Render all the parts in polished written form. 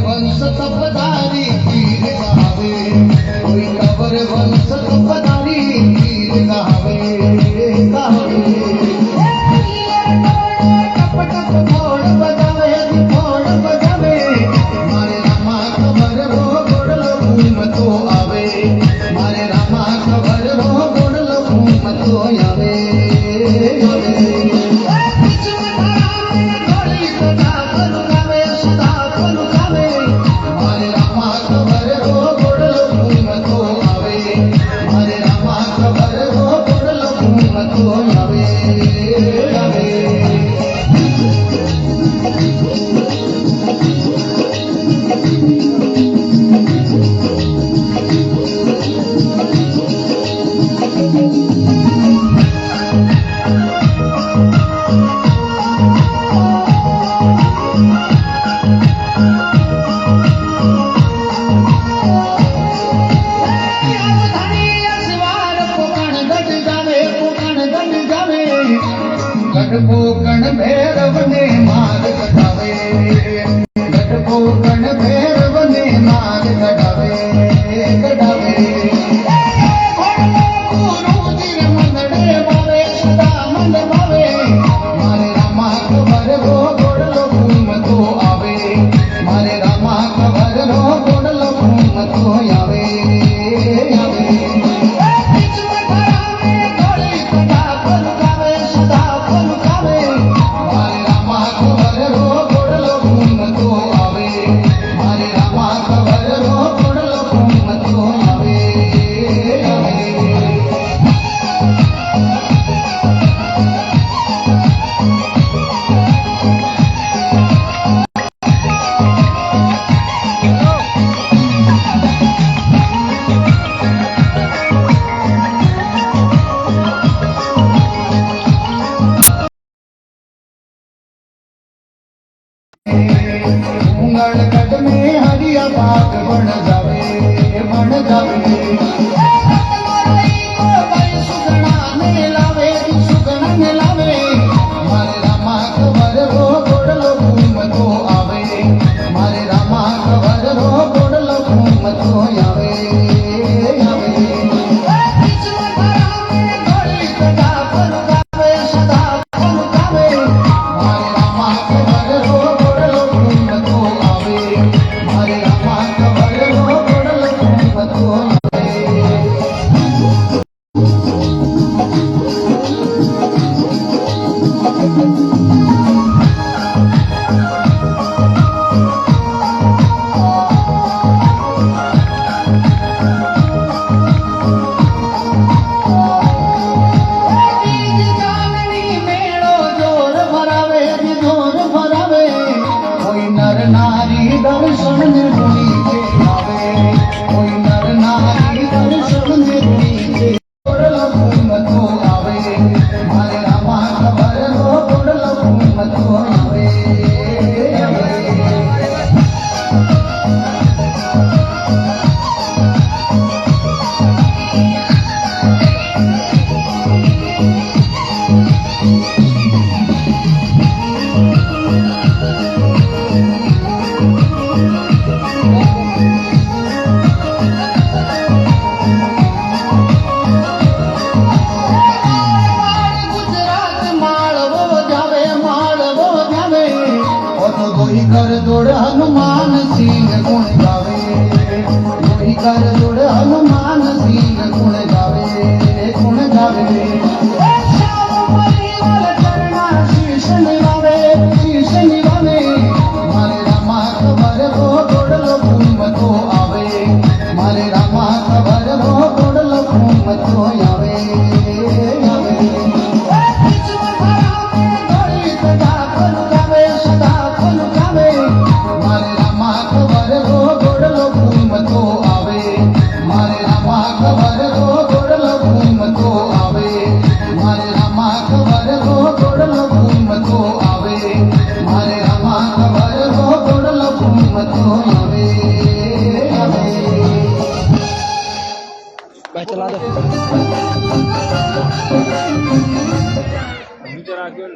वंश तपदारी कीर गावे कोई कबर वंश तपदारी कीर गावे गावे टप टप फोड़ बजावे मारे रामा खबर रो गोड़लो घूम तो आवे मारे रामा खबर रो गोड़लो घूम तो आवे गढ़पोकण भैरव ने मार कटावे गढ़पोकण भैरव ने मार कटावे कटावे मारे रामा खबर रो गोड़लो घूम तो आवे मारे रामा खबर रो गोड़लो घूम तो आवे गढ़ में हरिया बाग बन जावे सुगना ने लावे मारे रामा खबर रो गोड़लो घूम तो आवे मारे रामा खबर रो गोड़लो घूम तो आवे नारी दर्शन निर्गुणी के आवे कोई नर नारी दर्शन निर्गुणी के गोड़लो घूम तो आवे मारे रामा खबर रो गोड़लो घूम तो आवे कर जोड़ हनुमान सिंह गुण गावे कोई कर जोड़ हनुमान सिंह गुण गावे शीश निवावे मारे रामा खबर रो गोड़लो घूम तो आवे मारे रामा खबर रो गोड़लो घूम तो आवे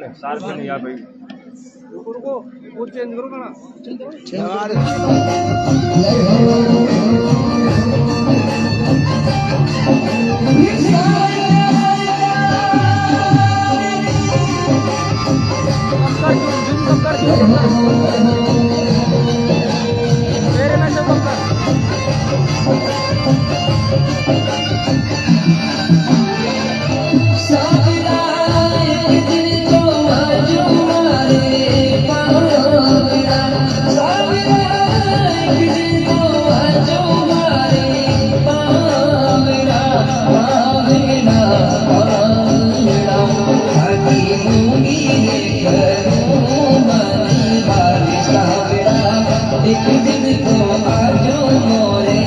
सार्फ नहीं आ भाई रुको वो चेंज करो ना एक दिन तो आजो मोरे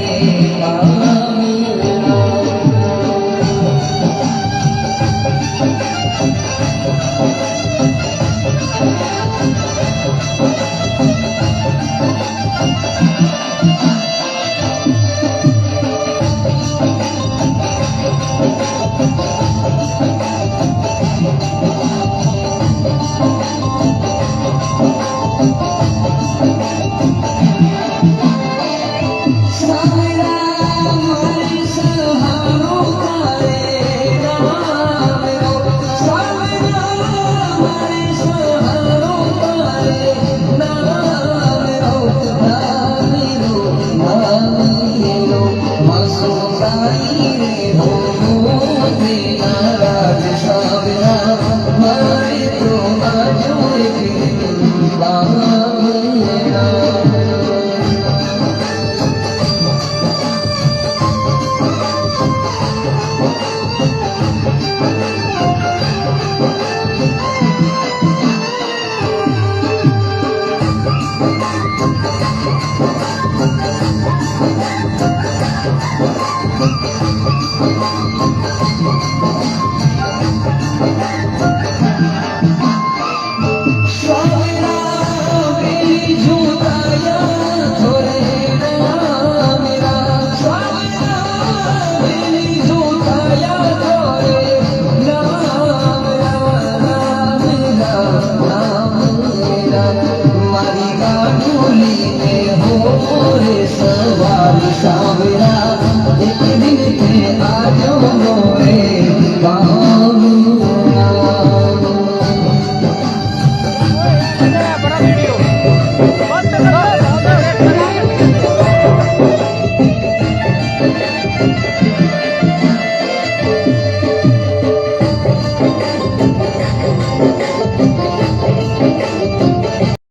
सवार सावरा